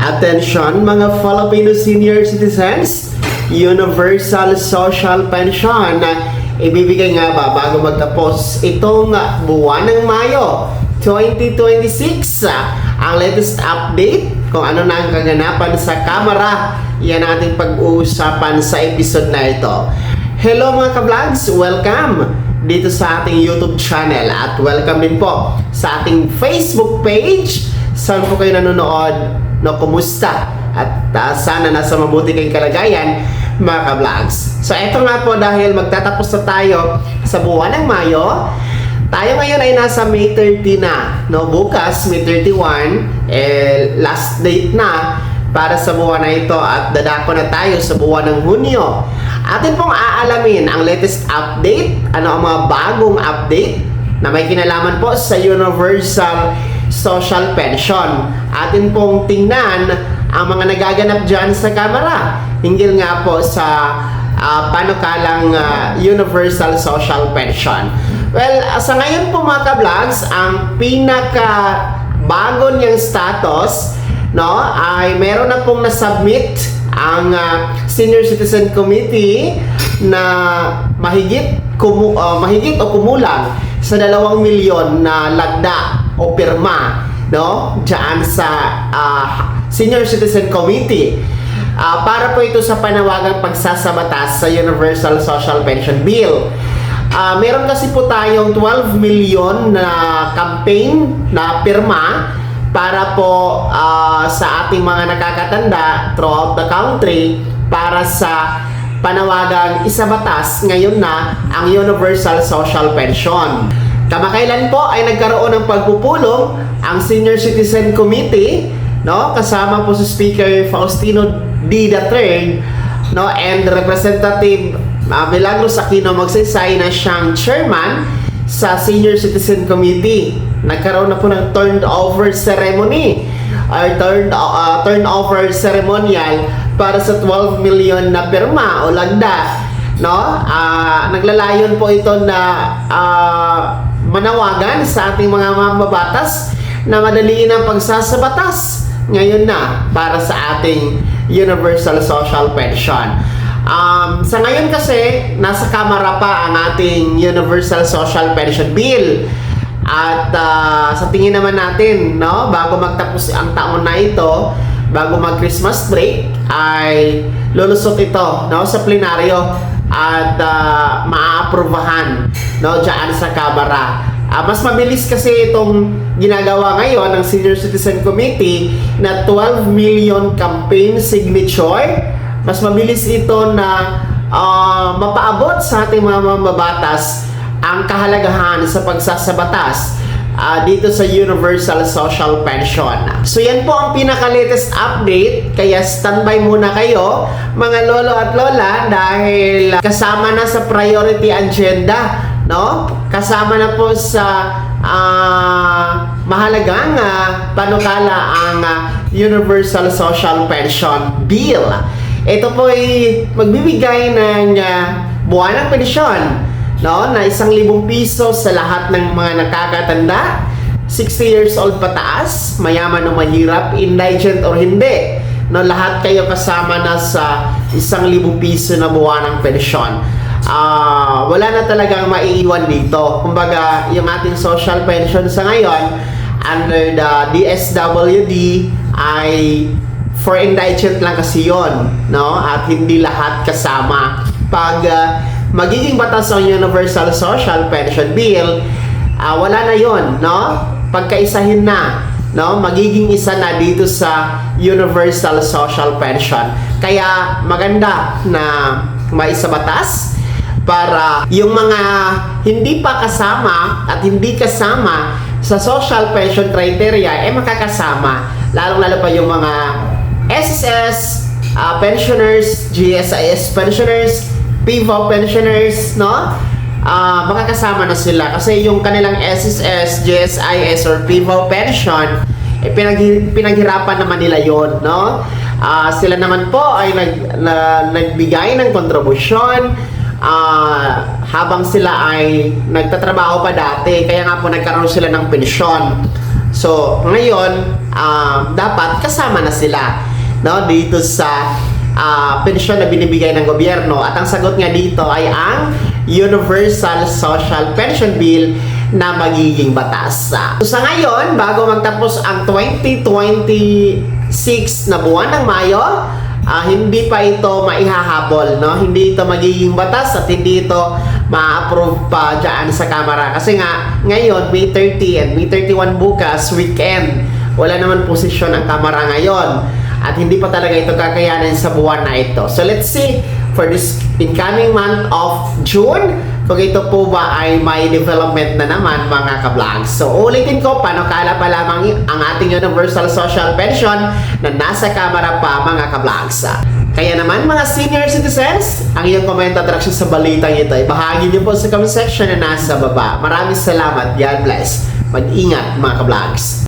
Attention mga Filipino senior citizens, Universal Social Pension ibibigay nga ba bago magtapos itong buwan ng Mayo 2026. Ang latest update kung ano na ang kaganapan sa Kamara, yan ang ating pag-uusapan sa episode na ito. Hello mga ka-vlogs, welcome dito sa ating YouTube channel at welcome din po sa ating Facebook page. Saan po kayo nanonood? No, kumusta? At sana nasa mabuti kayong kalagayan mga ka-vlogs. So eto nga po, dahil magtatapos na tayo sa buwan ng Mayo, tayo ngayon ay nasa May 30 na. No, bukas May 31, last date na para sa buwan na ito at dadako na tayo sa buwan ng Hunyo. Atin pong aalamin ang latest update, ano ang mga bagong update na may kinalaman po sa Universal Social Pension. Atin pong tingnan ang mga nagaganap dyan sa Kamara hinggil nga po sa panukalang Universal Social Pension. Well, sa ngayon po mga ka-vlogs, ang pinaka bago niyang status, no, ay meron na pong nasubmit ang Senior Citizen Committee na mahigit o kumulang sa 2 milyon na lagda o pirma, no, diyan sa Senior Citizen Committee para po ito sa panawagang pagsasabatas sa Universal Social Pension Bill. Meron kasi po tayong 12 milyon na campaign na pirma para po sa ating mga nakakatanda throughout the country para sa panawagang isabatas ngayon na ang Universal Social Pension. Kamakailan po ay nagkaroon ng pagpupulong ang Senior Citizen Committee, no, kasama po si Speaker Faustino D. III, no, and Representative Milagros Aquino Magsaysay na siyang chairman sa Senior Citizen Committee. Nagkaroon na po ng turnover ceremony or turnover ceremonial para sa 12 million na pirma o lagda, no. Naglalayon po ito na manawagan sa ating mga mambabatas na madaliin ang pagsasabatas ngayon na para sa ating Universal Social Pension. Sa ngayon kasi, nasa Kamara pa ang ating Universal Social Pension Bill. At sa tingin naman natin, no, bago magtapos ang taon na ito, bago mag-Christmas break, ay lulusot ito, no, sa plenaryo at maaaprobahan, no, dyan sa Kamara. Mas mabilis kasi itong ginagawa ngayon ng Senior Citizen Committee na 12 million campaign signature. Mas mabilis ito na mapaabot sa ating mga mambabatas ang kahalagahan sa pagsasabatas dito sa Universal Social Pension. So yan po ang pinaka-latest update, kaya standby muna kayo mga lolo at lola dahil kasama na sa priority agenda, no? Kasama na po sa mahalagang panukala ang Universal Social Pension Bill. Ito po ay magbibigay ng buwan ng pensyon, no, na 1,000 piso sa lahat ng mga nakakatanda, 60 years old pataas, mayaman o mahirap, indigent or hindi, no, lahat kayo kasama na sa 1,000 piso na buwan ng pensyon. Wala na talagang maiiwan dito. Kumbaga, yung ating social pension sa ngayon under the DSWD ay for indigent lang kasi yon, no, at hindi lahat kasama. Pag magiging batas ang Universal Social Pension Bill, wala na yon, no, pagkaisahin na, no, magiging isa na dito sa Universal Social Pension. Kaya maganda na maisabatas para yung mga hindi pa kasama at hindi kasama sa social pension criteria makakasama, lalong-lalo pa yung mga SSS pensioners, GSIS pensioners, PIVO pensioners, no, makakasama na sila kasi yung kanilang SSS, GSIS or PIVO pension pinaghirapan naman nila yon, no. Sila naman po ay nagbigay ng kontribusyon habang sila ay nagtatrabaho pa dati, kaya nga po nagkaroon sila ng pensyon. So, ngayon, dapat kasama na sila, no, dito sa pensyon na binibigay ng gobyerno. At ang sagot nga dito ay ang Universal Social Pension Bill na magiging batas. So, sa ngayon, bago magtapos ang 2026 na buwan ng Mayo, hindi pa ito maihahabol, no? Hindi ito magiging batas at hindi ito ma-approve pa dyan sa Kamara. Kasi nga, ngayon, May 30 and May 31 bukas, weekend. Wala naman posisyon ang Kamara ngayon. At hindi pa talaga ito kakayanin sa buwan na ito. So, let's see for this incoming month of June, kung ito po ba ay may development na naman, mga ka-vlogs. So, ulitin ko, panukala pa lamang ang ating Universal Social Pension na nasa Kamara pa, mga ka-vlogs. Kaya naman, mga senior citizens, ang iyong comment at reaction sa balitang ito, ibahagi niyo po sa comment section na nasa baba. Maraming salamat. God bless. Mag-ingat, mga ka-vlogs.